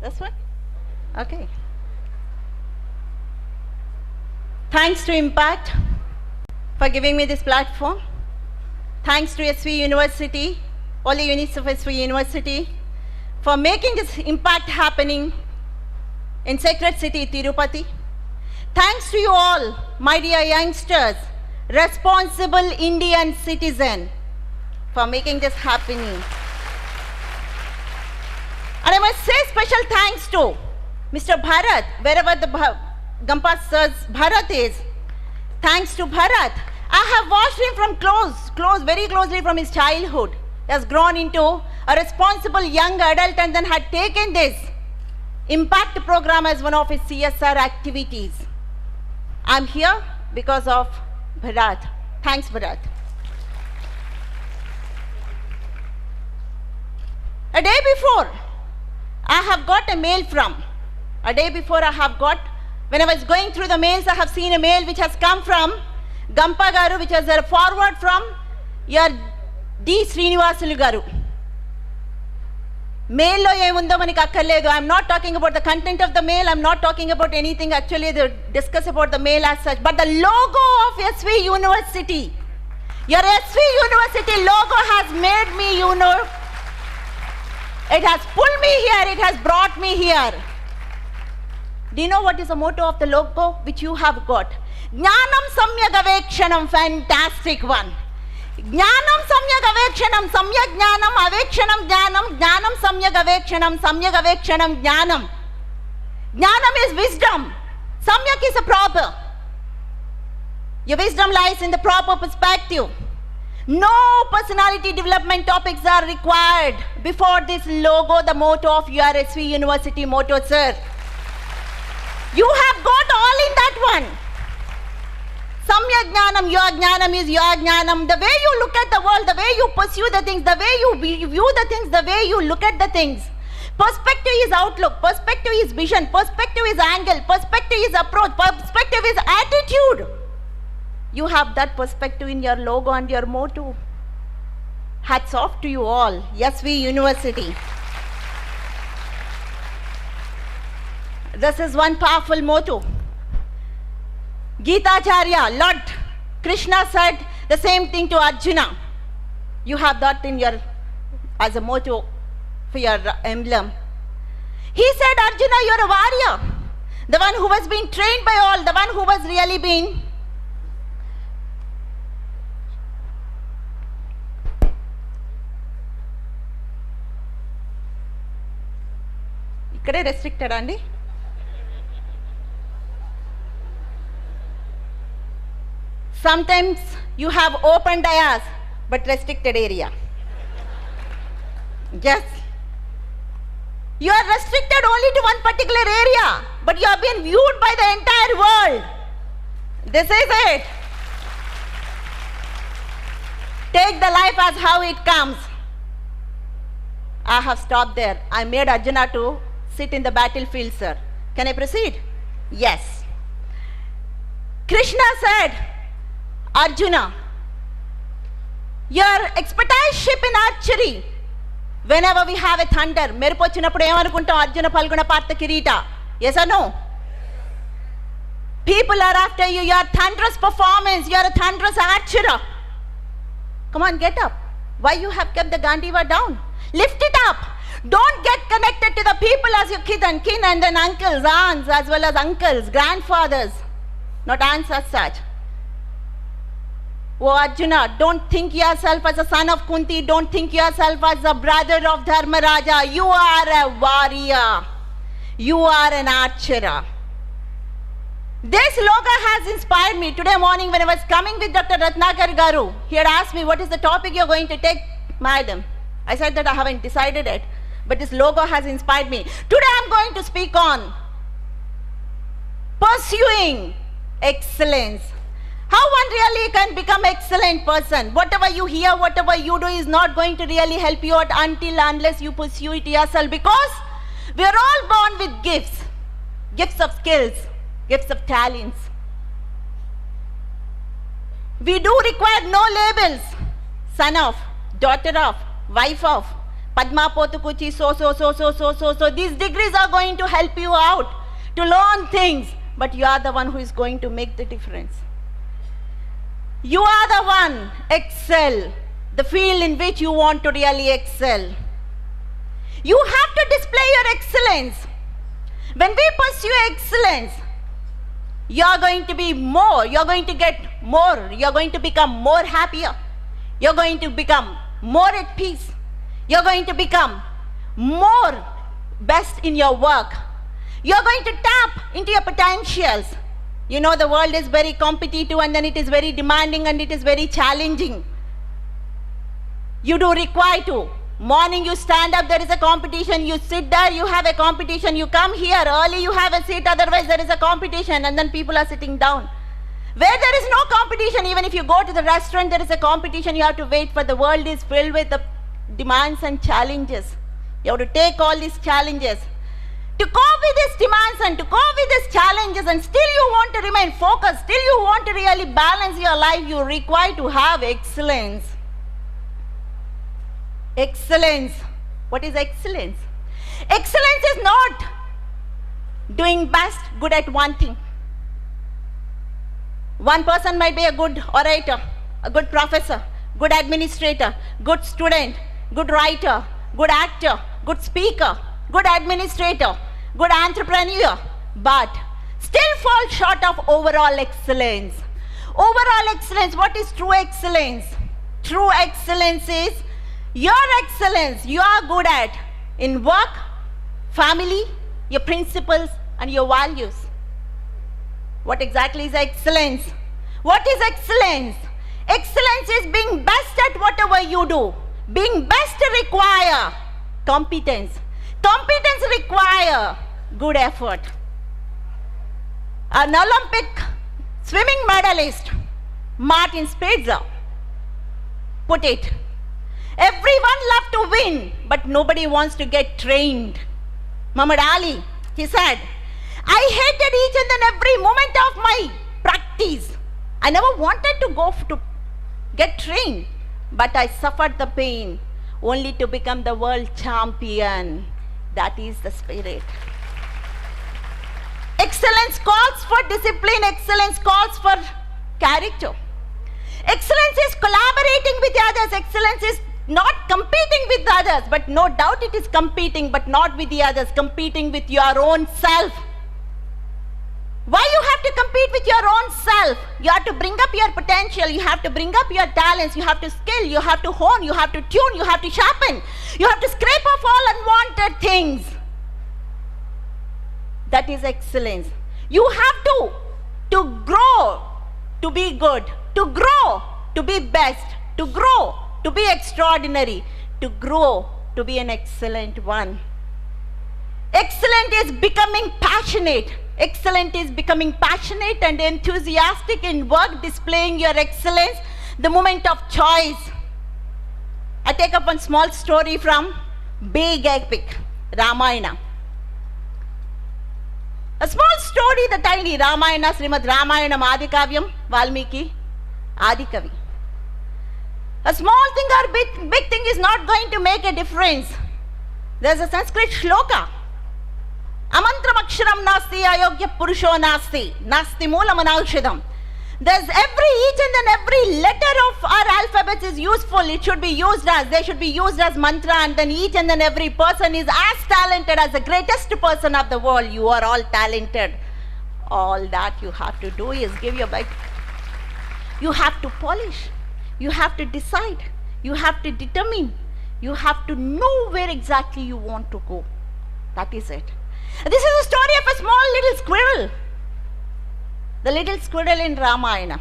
This one? Okay. Thanks to Impact for giving me this platform. Thanks to SV University, all the units of SV University, for making this impact happening in sacred city Tirupati. Thanks to you all, my dear youngsters, responsible Indian citizen, for making this happening. And I must say special thanks to Mr. Bharat, wherever the Gampa Sir's Bharat is. Thanks to Bharat. I have watched him from very closely from his childhood. He has grown into a responsible young adult and then had taken this impact program as one of his CSR activities. I'm here because of Bharat. Thanks, Bharat. A day before, I have got a mail from. When I was going through the mails, I have seen a mail which has come from Gampa Garu, which is a forward from your D. Srinivasulu Garu. Mail lo emundo maniki akkarledu. I'm not talking about the content of the mail. I'm not talking about anything actually to discuss about the mail as such. But the logo of SV University, your SV University logo has made me, it has pulled me here, it has brought me here. Do you know what is the motto of the logo which you have got? Jnanam Samyak Avekshanam, fantastic one. Jnanam Samyak Avekshanam, Samyak Jnanam, Avekshanam Jnanam, Jnanam Samyak Avekshanam, Samyak Avekshanam Jnanam. Jnanam is wisdom. Samyak is a proper. Your wisdom lies in the proper perspective. No personality development topics are required before this logo, the motto of your SV University motto, sir. You have got all in that one. Samyak Jnanam, your Jnanam is your Jnanam. The way you look at the world, the way you pursue the things, the way you view the things, the way you look at the things. Perspective is outlook, perspective is vision, perspective is angle, perspective is approach, perspective is attitude. You have that perspective in your logo and your motto. Hats off to you all, SV University. This is one powerful motto. Gitacharya, Lord Krishna said the same thing to Arjuna. You have that in your, as a motto for your emblem. He said, Arjuna, you're a warrior. The one who has been trained by all, the one who has really been ikkade restricted andi. Sometimes you have open dayas, but restricted area. Yes. You are restricted only to one particular area, but you have been viewed by the entire world. This is it. Take the life as how it comes. I have stopped there. I made Arjuna to sit in the battlefield, sir. Can I proceed? Yes. Krishna said, Arjuna, your expertise in archery, whenever we have a thunder, merpochinapudu emanukuntam Arjuna Palguna Partha Kirita. Yes or no? People are after you, your thunderous performance, you are a thunderous archer. Come on, get up. Why you have kept the Gandiva down? Lift it up. Don't get connected to the people as your kin and then uncles, aunts, as well as uncles, grandfathers, not aunts as such. Oh Arjuna, don't think yourself as a son of Kunti, don't think yourself as a brother of Dharmaraja. You are a warrior. You are an archer. This logo has inspired me. Today morning when I was coming with Dr. Ratnakar Garu, he had asked me, what is the topic you are going to take, madam? I said that I haven't decided it, but this logo has inspired me. Today I am going to speak on pursuing excellence. How one really can become an excellent person. Whatever you hear, whatever you do is not going to really help you out unless you pursue it yourself, because we are all born with gifts. Gifts of skills, gifts of talents. We do require no labels. Son of, daughter of, wife of, Padma Potukuchi, so. These degrees are going to help you out to learn things, but you are the one who is going to make the difference. You are the one, excel, the field in which you want to really excel. You have to display your excellence. When we pursue excellence, you are going to be more, you are going to get more, you are going to become more happier, you are going to become more at peace, you are going to become more best in your work, you are going to tap into your potentials. You know, the world is very competitive, and then it is very demanding, and it is very challenging. You do require to. Morning you stand up, there is a competition, you sit there, you have a competition, you come here early, you have a seat, otherwise there is a competition, and then people are sitting down. Where there is no competition, even if you go to the restaurant, there is a competition, you have to wait for. The world is filled with the demands and challenges. You have to take all these challenges. To cope with these demands and to cope with these challenges, and still you want to remain focused, still you want to really balance your life, you require to have excellence. Excellence. What is excellence? Excellence is not doing best, good at one thing. One person might be a good orator, a good professor, good administrator, good student, good writer, good actor, good speaker, good administrator, good entrepreneur, but still fall short of overall excellence. Overall excellence, what is true excellence? True excellence is your excellence you are good at in work, family, your principles and your values. What exactly is excellence? What is excellence? Excellence is being best at whatever you do. Being best require competence. Competence require good effort. An Olympic swimming medalist, Martin Spitzer, put it, everyone loves to win, but nobody wants to get trained. Muhammad Ali, he said, I hated each and every moment of my practice. I never wanted to go to get trained, but I suffered the pain only to become the world champion. That is the spirit. Excellence calls for discipline. Excellence calls for character. Excellence is collaborating with others. Excellence is not competing with others, but no doubt it is competing, but not with the others, competing with your own self. Why you have to compete with your own self? You have to bring up your potential, you have to bring up your talents, you have to skill, you have to hone, you have to tune, you have to sharpen, you have to scrape off all unwanted things. That is excellence. You have to grow, to be good, to grow, to be best, to grow, to be extraordinary, to grow, to be an excellent one. Excellent is becoming passionate. Excellent is becoming passionate and enthusiastic in work, displaying your excellence, the moment of choice. I take up one small story from big epic, Ramayana. A small story, the tiny Ramayana, Srimad Ramayanam Adikavyam, Valmiki, Adikavi. A small thing or big thing is not going to make a difference. There's a Sanskrit shloka. Amantram aksharam nasti ayogya purusho nasti moolam anaushadam. There's each and every letter of our alphabet is useful. It should be used as, they should be used as mantra, and then each and every person is as talented as the greatest person of the world. You are all talented. All that you have to do is give your best. You have to polish. You have to decide. You have to determine. You have to know where exactly you want to go. That is it. This is the story of a small little squirrel. The little squirrel in Ramayana.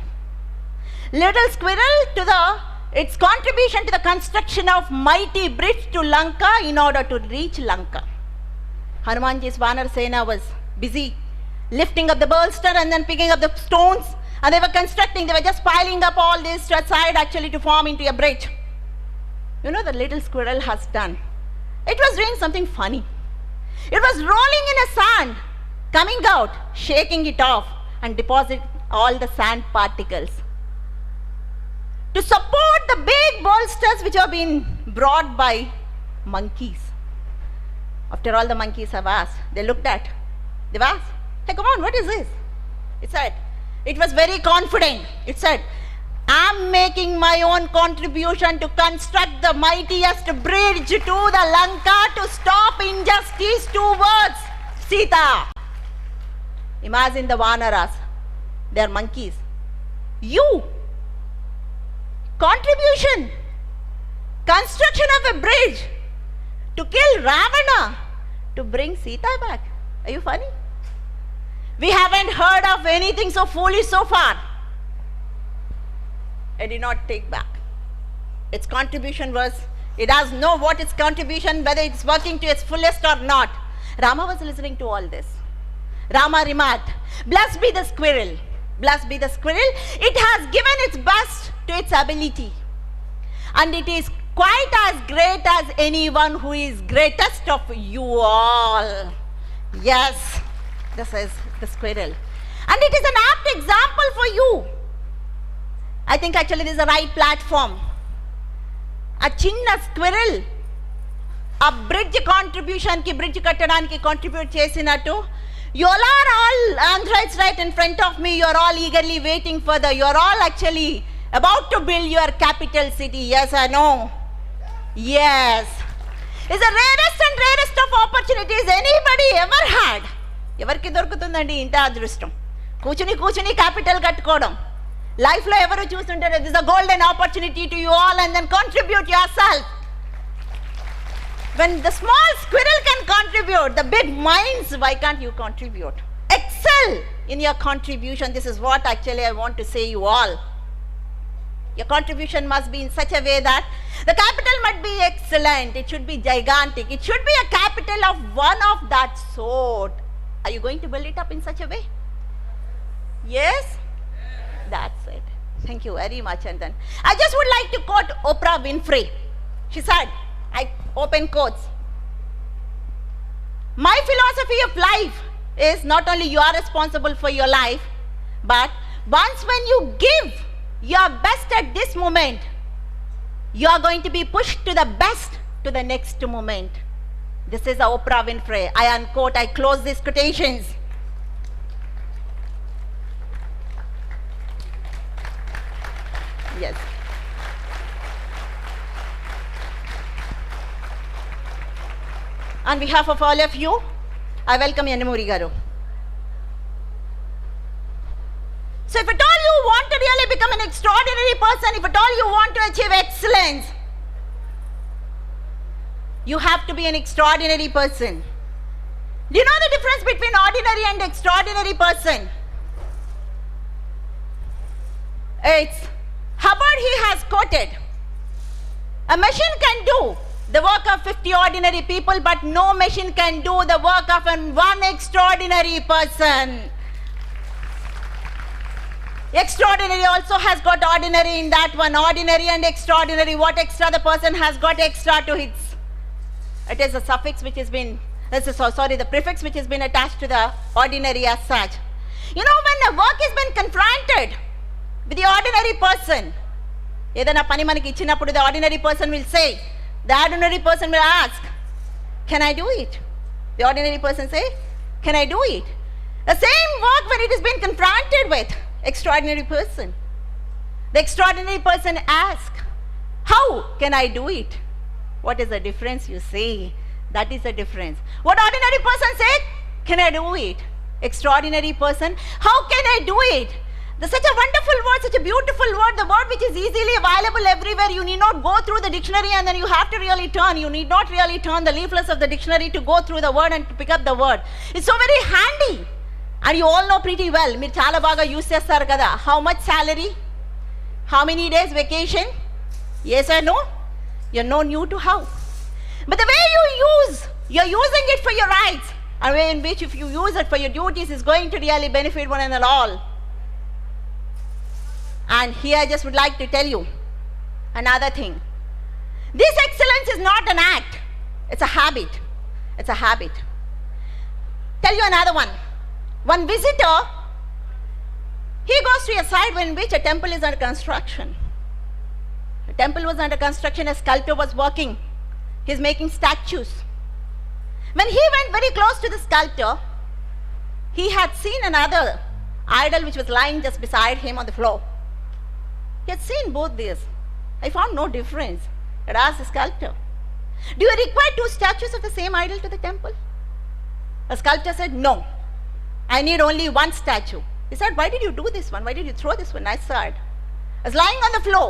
Little squirrel its contribution to the construction of mighty bridge to Lanka in order to reach Lanka. Hanumanji's Vanar Sena was busy lifting up the bolster and then picking up the stones, and they were constructing, they were just piling up all this to a side actually to form into a bridge. You know, the little squirrel has done. It was doing something funny. It was rolling in a sand, coming out, shaking it off, and deposit all the sand particles. To support the big bolsters which have been brought by monkeys. After all the monkeys have asked, they looked at, they've asked, hey, come on, what is this? It said, it was very confident. It said, I'm making my own contribution to construct the mightiest bridge to the Lanka to stop injustice towards Sita. Imagine the Vanaras, they're monkeys. You, contribution, construction of a bridge to kill Ravana, to bring Sita back. Are you funny? We haven't heard of anything so foolish so far. I did not take back. Its contribution was, it does know what its contribution, whether it's working to its fullest or not. Rama was listening to all this. Rama remarked, blessed be the squirrel. Blessed be the squirrel. It has given its best to its ability. And it is quite as great as anyone who is greatest of you all. Yes, this is the squirrel. And it is an apt example for you. I think actually this is the right platform. A chinna squirrel, a bridge contribution ki bridge kattadaniki contribute chesinattu. You all are all Andhrites right in front of me. You are all eagerly waiting for you are all actually about to build your capital city. Yes or no? Yes. It's the rarest and rarest of opportunities anybody ever had. Evarki dorukutundandi inta adrustam. Kuchuni capital kattukodam. Life lo evaru chustuntaru. This is a golden opportunity to you all, and then contribute yourself. When the small squirrel can contribute, the big minds, why can't you contribute? Excel in your contribution. This is what actually I want to say you all. Your contribution must be in such a way that the capital must be excellent. It should be gigantic. It should be a capital of one of that sort. Are you going to build it up in such a way? Yes? That's it. Thank you very much. And then I just would like to quote Oprah Winfrey. She said, I open quotes, my philosophy of life is not only you are responsible for your life, but once when you give your best at this moment, you are going to be pushed to the best to the next moment. This is Oprah Winfrey. I unquote, I close these quotations. Yes. On behalf of all of you, I welcome Yanamuri Garu. So if at all you want to really become an extraordinary person, if at all you want to achieve excellence, you have to be an extraordinary person. Do you know the difference between ordinary and extraordinary person? It's Hubbard, he has quoted, a machine can do the work of 50 ordinary people, but no machine can do the work of one extraordinary person. Extraordinary also has got ordinary in that one. Ordinary and extraordinary. What extra the person has got extra to it? It is a suffix which has been, the prefix which has been attached to the ordinary as such. You know, when the work has been confronted with the ordinary person, the ordinary person will say, the ordinary person will ask, can I do it? The ordinary person say, can I do it? The same work when it has been confronted with extraordinary person. The extraordinary person asks, how can I do it? What is the difference you say? That is the difference. What ordinary person said, can I do it? Extraordinary person, how can I do it? Such a wonderful word, such a beautiful word, the word which is easily available everywhere. You need not go through the dictionary and then you have to really turn. You need not really turn the leaflets of the dictionary to go through the word and to pick up the word. It's so very handy. And you all know pretty well. Meer chala baga use chestaru kada. How much salary? How many days vacation? Yes or no? You're no new to how. But the way you use, you're using it for your rights. And way in which if you use it for your duties is going to really benefit one and all. And here I just would like to tell you another thing. This excellence is not an act. It's a habit. It's a habit. Tell you another one. One visitor, he goes to a site in which a temple is under construction. The temple was under construction, a sculptor was working. He's making statues. When he went very close to the sculptor, he had seen another idol which was lying just beside him on the floor. He had seen both these. I found no difference. He had asked the sculptor, do you require 2 statues of the same idol to the temple? The sculptor said, no, I need only 1 statue. He said, why did you do this one? Why did you throw this one? I saw it. It was lying on the floor.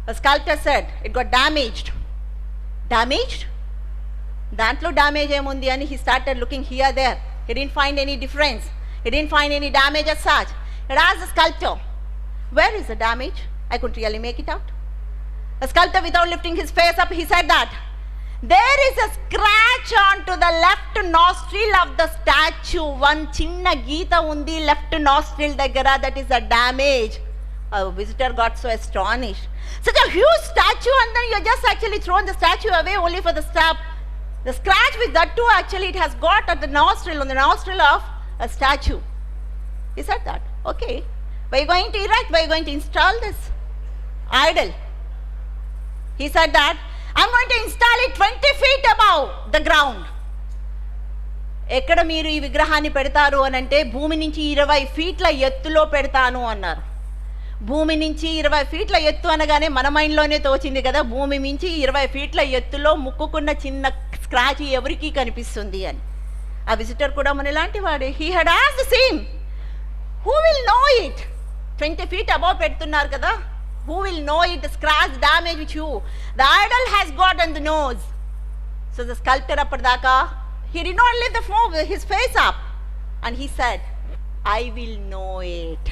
The sculptor said, it got damaged. Damaged? Dantlo damage emundi ani he started looking here, there. He didn't find any difference. He didn't find any damage as such. He asked the sculptor, where is the damage? I couldn't really make it out. The sculptor, without lifting his face up, he said that there is a scratch onto the left nostril of the statue. One chinna geeta undi left nostril daggara, that is a damage. A visitor got so astonished. Such a huge statue, and then you just actually thrown the statue away only for the scratch which that too actually it has got at the nostril, on the nostril of a statue. He said that, okay, where are you going to erect? Where are you going to install this idol? He said that, I'm going to install it 20 feet above the ground. ఎక్కడ మీరు ఈ విగ్రహాన్ని పెడతారు అని అంటే భూమి నుంచి 20 ఫీట్ల ఎత్తులో పెడతాను అన్నారు. భూమి నుంచి 20 ఫీట్ల ఎత్తు అనగానే మన మైండ్లోనే తోచింది కదా, భూమి మించి 20 ఫీట్ల ఎత్తులో ముక్కుకున్న చిన్న స్క్రాచ్ ఎవరికి కనిపిస్తుంది అని. ఆ విజిటర్ కూడా మన ఇలాంటి వాడే. He had asked the same, who will know it? 20 feet above పెడుతున్నారు కదా, who will know it, the scratch damage which you, the idol has got on the nose. So the sculptor appadaka, he did not lift his face up, and he said, I will know it.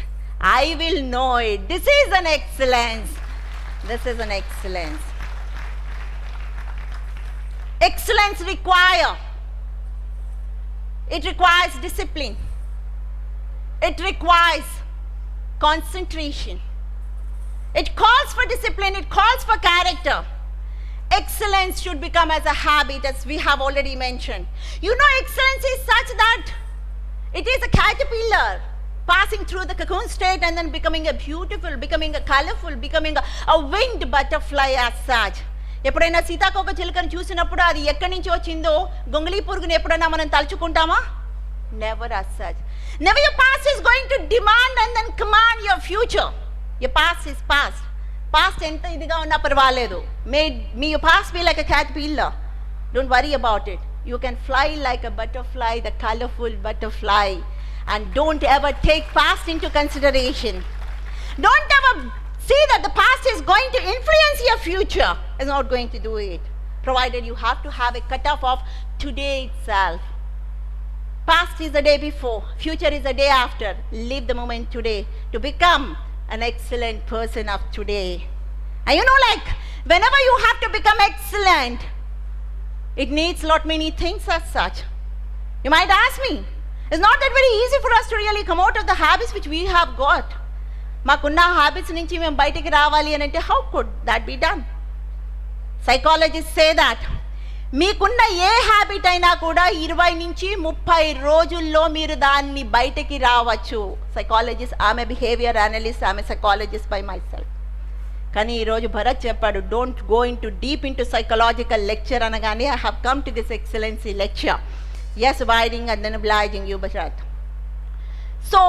I will know it. This is an excellence. This is an excellence. Excellence requires discipline. It requires concentration. It calls for discipline, it calls for character. Excellence should become as a habit, as we have already mentioned. You know, excellence is such that it is a caterpillar passing through the cocoon state and then becoming a beautiful, becoming a colorful, becoming a winged butterfly as such. ఎప్పుడైనా సీతాకోక చిలుకను చూసినప్పుడు అది ఎక్కడి నుంచి వచ్చిందో, గొంగళీ పురుగుని ఎప్పుడైనా మనం తలుచుకుంటామా? Never as such. Never your past is going to demand and then command your future. Your past is past. Past enta idiga unna parvaledu. May your past be like a caterpillar. Don't worry about it. You can fly like a butterfly, the colorful butterfly. And don't ever take past into consideration. Don't ever see that the past is going to influence your future. It's not going to do it. Provided you have to have a cutoff of today itself. Past is the day before. Future is the day after. Live the moment today to become an excellent person of today. And you know, like, whenever you have to become excellent, it needs lot many things as such. You might ask me, it's not that very easy for us to really come out of the habits which we have got. Makunna habits nunchi mem bayatiki ravali anante, how could that be done? Psychologists say that మీకున్న a habit అయినా కూడా 20 నుంచి 30 రోజుల్లో మీరు దాన్ని బయటకి రావచ్చు. Psychologist, ఆమె బిహేవియర్ అనలిస్ట్, ఆమె సైకాలజిస్ట్ బై మై సెల్ఫ్. కానీ ఈరోజు భరత్ చెప్పాడు, don't go into deep into psychological lecture అనగానే I have come to this excellency lecture. Yes, abiding and then obliging you, Bharat. So,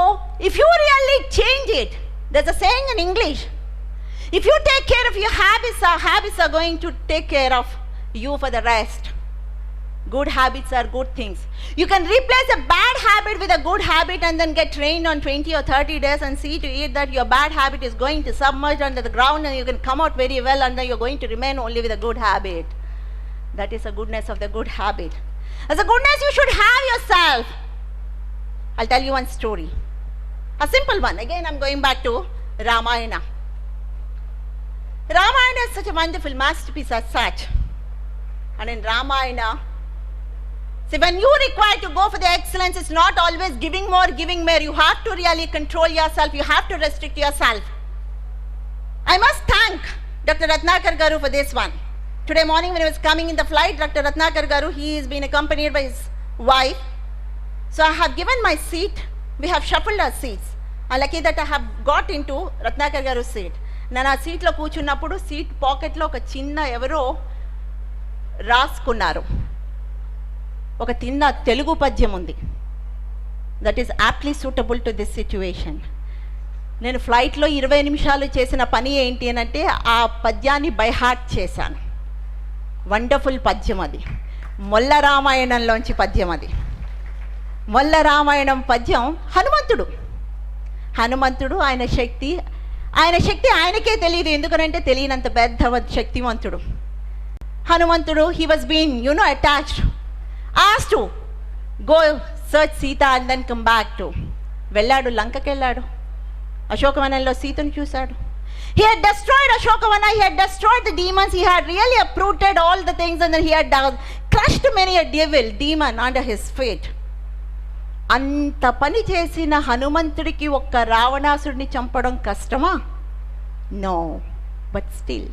if you really change it, there's a saying in English, if you take care of your habits, our habits are going to take care of you for the rest. Good habits are good things. You can replace a bad habit with a good habit and then get trained on 20 or 30 days and see to it that your bad habit is going to submerge under the ground and you can come out very well and then you're going to remain only with a good habit. That is the goodness of the good habit. As a goodness you should have yourself. I'll tell you one story. A simple one. Again, I'm going back to Ramayana. Ramayana is such a wonderful masterpiece as such. And in Ramayana, see, when you require to go for the excellence, it's not always giving more. You have to really control yourself. You have to restrict yourself. I must thank Dr. Ratnakar Garu for this one. Today morning when I was coming in the flight, Dr. Ratnakar Garu, he has been accompanied by his wife. So I have given my seat. We have shuffled our seats. I'm lucky that I have got into Ratnakar Garu's seat. Nana seat lo కూర్చున్నప్పుడు seat పాకెట్లో ఒక చిన్న ఎవరో రాసుకున్నారు. ఒక చిన్న తెలుగు పద్యం ఉంది, that is aptly suitable to this situation. నేను ఫ్లైట్లో 20 నిమిషాలు చేసిన పని ఏంటి అని అంటే ఆ పద్యాన్ని బై హార్ట్ చేశాను. వండర్ఫుల్ పద్యం అది, మొల్ల రామాయణంలోంచి పద్యం అది. మొల్ల రామాయణం పద్యం హనుమంతుడు ఆయన శక్తి ఆయనకే తెలియదు, ఎందుకనంటే తెలియనంత పెద్ద శక్తివంతుడు హనుమంతుడు. He was been attached, asked to go search Sita and then come back to. వెళ్ళాడు, లంకకి వెళ్ళాడు, అశోకవనంలో సీతను చూశాడు. He had destroyed Ashokavana, he had destroyed the demons, he had really uprooted all the things, and then he had crushed many a demon under his feet. అంత పని చేసిన హనుమంతుడికి ఒక్క రావణాసుడిని చంపడం కష్టమా? నో, బట్ స్టిల్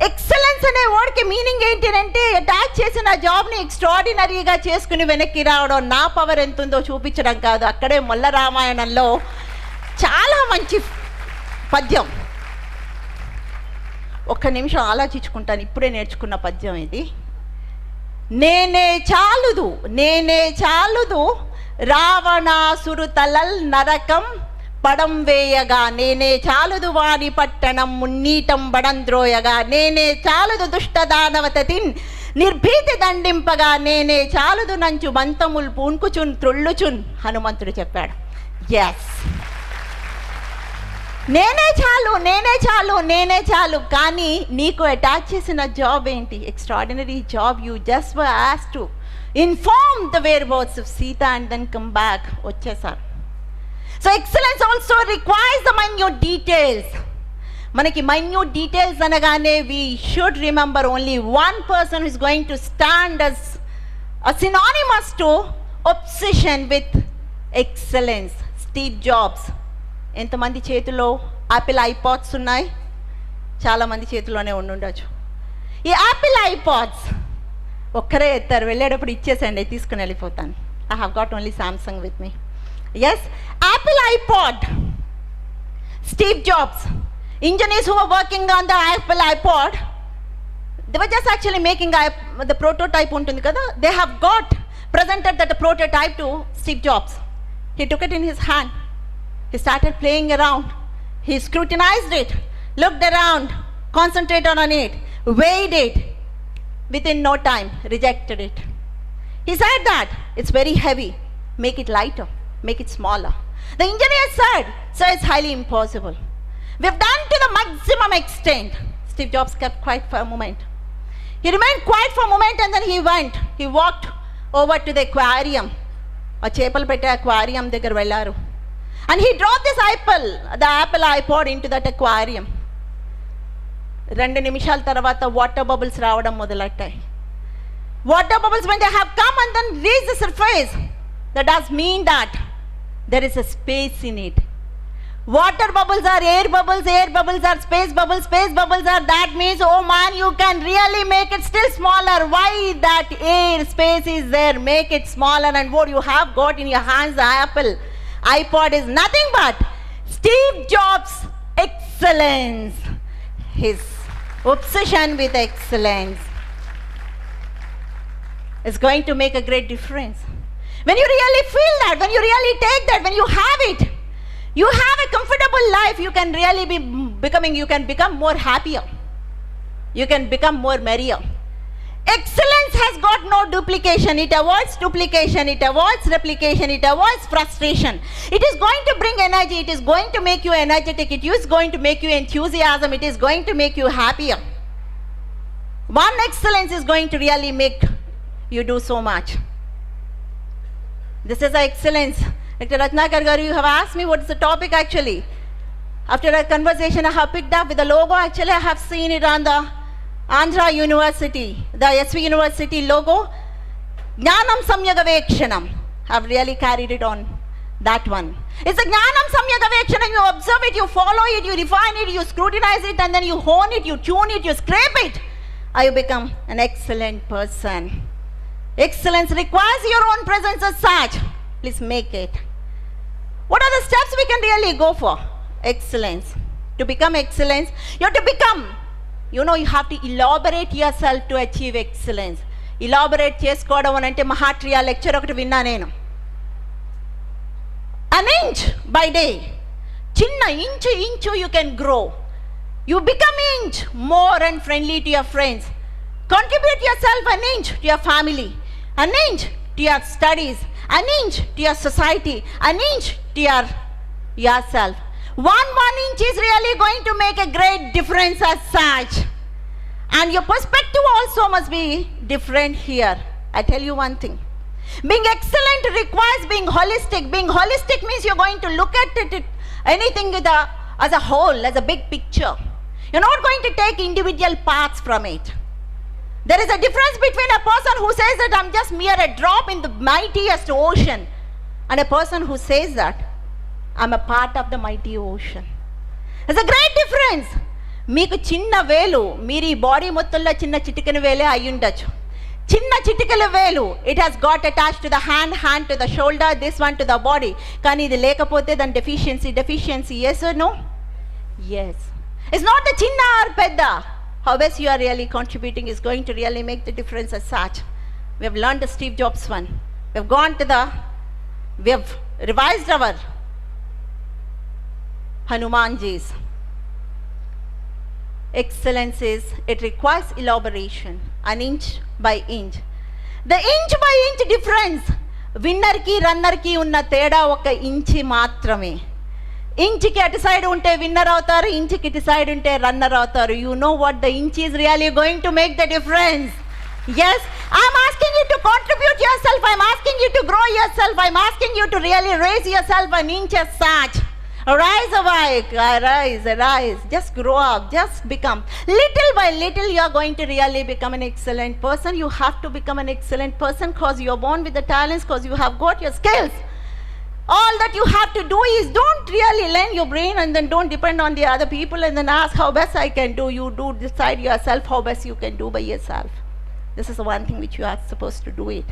ఎక్సలెన్స్ అనే వర్డ్కి meaning ఏంటి అంటే అటాచ్ చేసిన జాబ్ని ఎక్స్ట్రాడినరీగా చేసుకుని వెనక్కి రావడం, నా పవర్ ఎంత ఉందో చూపించడం కాదు. అక్కడే మొల్ల రామాయణంలో చాలా మంచి పద్యం. ఒక్క నిమిషం ఆలోచించుకుంటాను, ఇప్పుడే నేర్చుకున్న పద్యం ఇది. నేనే చాలుదు రావణాసురు తలల్ నరకం పడం వేయగా, నేనే చాలుదు వారి పట్టణం మున్నీటం బడంద్రోయగా, నేనే చాలుదు దుష్టదానవతతిన్ నిర్భీతి దండింపగా, నేనే చాలుదు నంచు మంతములు పూన్కుచున్ త్రుళ్ళుచున్ హనుమంతుడు చెప్పాడు. ఎస్, నేనే చాలు. కానీ నీకు అటాచ్ చేసిన జాబ్ ఏంటి? Extraordinary job. You just were asked to inform the whereabouts of Sita and then come back. వచ్చేసారు. So excellence also requires the minute details. మనకి మైన్యూట్ డీటెయిల్స్ అనగానే we should remember only one person is going to stand as a synonymous to obsession with excellence. Steve Jobs. ఎంతమంది చేతిలో Apple iPods ఉన్నాయి? చాలామంది చేతిలోనే ఉండుండొచ్చు. ఈ యాపిల్ ఐపాడ్స్ ఒక్కరే ఎత్తారు, వెళ్ళేటప్పుడు ఇచ్చేసండి, తీసుకుని వెళ్ళిపోతాను. I have got only Samsung with me. Yes, Apple iPod. Steve Jobs, engineers who were working on the Apple iPod, they were just actually making the prototype ఉంటుంది కదా, they have got presented that prototype to Steve Jobs. He took it in his hand, he started playing around, he scrutinized it, looked around, concentrated on it, weighed it. Within no time rejected it. He said that it's very heavy, make it lighter, make it smaller. The engineer said, so it's highly impossible. We've done to the maximum extent. Steve Jobs kept quiet for a moment. He remained quiet for a moment and then he walked over to the aquarium. A chepal pette aquarium దగ్గర వెళ్ళారు. And he dropped the Apple iPod into that aquarium. 2 నిమిషాల తర్వాత water bubbles రావడం మొదలెట్టాయి. Water bubbles, when they have come and then reach the surface, that does mean that there is a space in it. Water bubbles are air bubbles are space bubbles are, that means, oh man, you can really make it still smaller. Why that air space is there? Make it smaller, and what you have got in your hands, the Apple iPod, is nothing but Steve Jobs' excellence, his obsession with excellence is going to make a great difference. When you really feel that, when you really take that, when you have it, you have a comfortable life. You can really you can become more happier. You can become more merrier. Excellence has got no duplication. It avoids duplication. It avoids replication. It avoids frustration. It is going to bring energy. It is going to make you energetic. It is going to make you enthusiasm. It is going to make you happier. One excellence is going to really make you do so much. This is the excellence. Dr. Ratnakar garu, you have asked me what is the topic actually. After a conversation I have picked up with the logo, actually I have seen it on the Andhra University, the SV University logo. Jnanam Samyagavekshanam. I have really carried it on that one. It's a Jnanam Samyagavekshanam. You observe it, you follow it, you refine it, you scrutinize it, and then you hone it, you tune it, you scrape it. You become an excellent person. Excellence requires your own presence as such. Please make it. What are the steps we can really go for? Excellence. To become excellence, you have to become You know, you have to elaborate yourself to achieve excellence. Elaborate చేసుకోవడం అని అంటే మహాట్రియా lecture ఒకటి విన్నా నేను. An inch by day. చిన్న inch you can grow. You become inch more and friendly to your friends. Contribute yourself an inch to your family, an inch to your studies, an inch to your society, an inch to yourself. One inch is really going to make a great difference as such. And your perspective also must be different here. I tell you one thing. Being excellent requires being holistic. Being holistic means you're going to look at it, anything as a whole, as a big picture. You're not going to take individual parts from it. There is a difference between a person who says that I'm just mere a drop in the mightiest ocean and a person who says that I'm a part of the mighty ocean. There's a great difference. మీకు చిన్న వేలు, మీరు ఈ body మొత్తంలో చిన్న చిటికెన వేలే అయి ఉండొచ్చు. చిన్న చిటికెల వేలు, it has got attach to the hand to the shoulder, this one to the body. కానీ ఇది లేకపోతే దాని deficiency yes or no? Yes. It's not the చిన్న or పెద్ద. How best you are really contributing is going to really make the difference as such. We have learned the Steve Jobs one. We have revised our Hanumanji's. Excellence is, it requires elaboration, an inch by inch. The inch by inch difference, winner ki runner ki unna teda oka inch maatrame. Inch ki atu side unte winner avtaru, inch ki atu side unte runner avtaru. You know what, the inch is really going to make the difference. Yes, I'm asking you to contribute yourself, I'm asking you to grow yourself, I'm asking you to really raise yourself an inch as such. Rise awake, rise, just grow up, just become. Little by little you are going to really become an excellent person. You have to become an excellent person because you are born with the talents, because you have got your skills. All that you have to do is don't really lend your brain and then don't depend on the other people and then ask how best I can do. You do decide yourself how best you can do by yourself. This is the one thing which you are supposed to do it.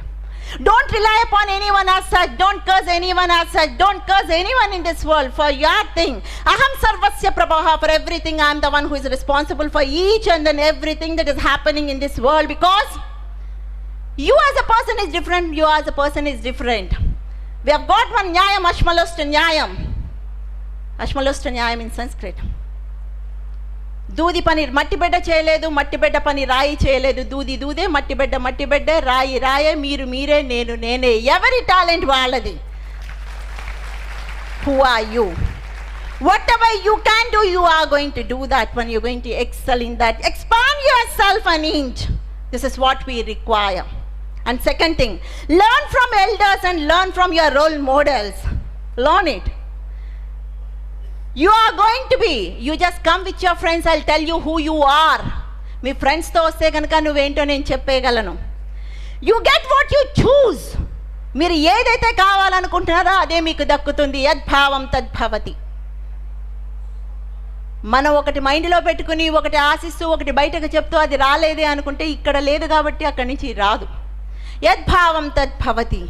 Don't rely upon anyone as such. Don't curse anyone as such. Don't curse anyone in this world for your thing. Aham sarvasya prabhaha, for everything I am the one who is responsible for each and then everything that is happening in this world, because you as a person is different, you as a person is different. We have got one nyayam, ashmalosta nyayam. Ashmalosta nyayam in Sanskrit. దూది పని మట్టి బిడ్డ చేయలేదు, మట్టి బిడ్డ పని రాయి చేయలేదు. దూది దూదే, మట్టి బిడ్డ రాయి రాయే, మీరు మీరే, నేను నేనే. ఎవరి టాలెంట్ వాళ్ళది. Who are you? Whatever you can do, you are going to do that when you're going to excel in that. Expand yourself an inch. This is what we require. And second thing, learn from elders and learn from your role models. Learn it. You are going to be, you just come with your friends, I'll tell you who you are. మీ ఫ్రెండ్స్తో వస్తే కనుక నువ్వేంటో నేను చెప్పేయగలను. You get what you choose. మీరు ఏదైతే కావాలనుకుంటున్నారో అదే మీకు దక్కుతుంది. యద్భావం తద్భవతి. మనం ఒకటి మైండ్లో పెట్టుకుని ఒకటి ఆశిస్తూ ఒకటి బయటకు చెప్తూ అది రాలేదే అనుకుంటే ఇక్కడ లేదు కాబట్టి అక్కడి నుంచి రాదు. యద్భావం తద్భవతి.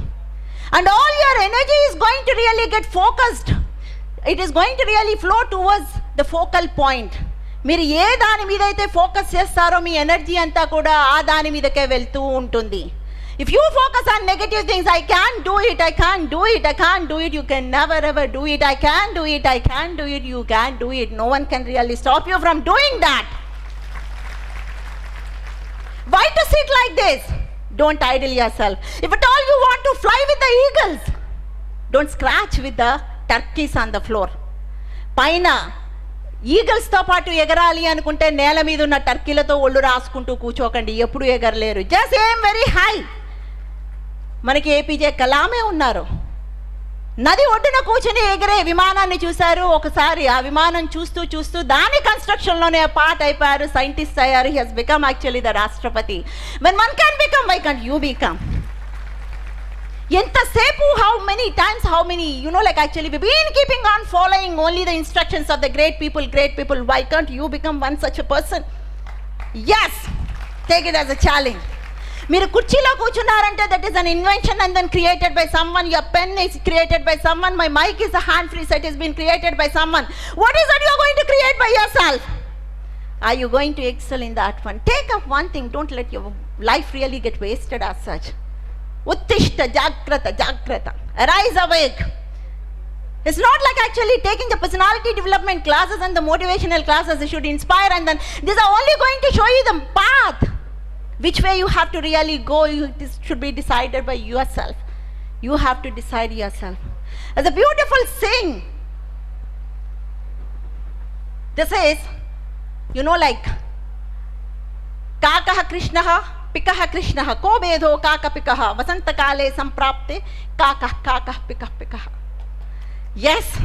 And all your energy is going to really get focused. It is going to really flow towards the focal point. మీరు ఏ దాని మీద అయితే ఫోకస్ చేస్తారో మీ ఎనర్జీ అంతా కూడా ఆ దాని మీదకే వెళ్తూ ఉంటుంది. If you focus on negative things, I can't do it, I can't do it, I can't do it, you can never ever do it, I can't do it, I can't do it, you can't do it. No one can really stop you from doing that. Why to sit like this? Don't idle yourself. If at all you want to fly with the eagles, don't scratch with the turkeys on the floor. పైన ఈగల్స్తో పాటు ఎగరాలి అనుకుంటే నేల మీద ఉన్న టర్కీలతో ఒళ్ళు రాసుకుంటూ కూర్చోకండి, ఎప్పుడు ఎగరలేరు. జస్ట్ ఏం వెరీ హై. మనకి ఏపీజే కలామే ఉన్నారు. నది ఒడ్డున కూర్చొని ఎగిరే విమానాన్ని చూశారు. ఒకసారి ఆ విమానం చూస్తూ చూస్తూ దాని కన్స్ట్రక్షన్లోనే పార్ట్ అయిపోయారు, సైంటిస్ట్ అయ్యారు. He has become actually the Rashtrapati. when one can become, why can't you become? ఎంతసేపు, how many times, how many, like actually we've been keeping on following only the instructions of the great people. Why can't you become one such a person? Yes, take it as a challenge. మీరు కుర్చీలో కూర్చున్నారంటే that is an invention and then created by someone. Your pen is created by someone. My mic is a hand free set, has been created by someone. What is that you are going to create by yourself? Are you going to excel in that one? Take up one thing. Don't let your life really get wasted as such. Uttishta jagrata jagrata. Arise awake. It's not like actually taking the personality development classes and the motivational classes. They should inspire, and then these are only going to show you the path. Which way you have to really go, this should be decided by yourself. You have to decide yourself. It's a beautiful saying. This is, like, Kakaha Krishnaha, Pikaha Krishnaha, Ko Bedho Kaka Pikaha, Vasanta Kale Samprapte, Kaka Kaka Pika Pikaha. Yes.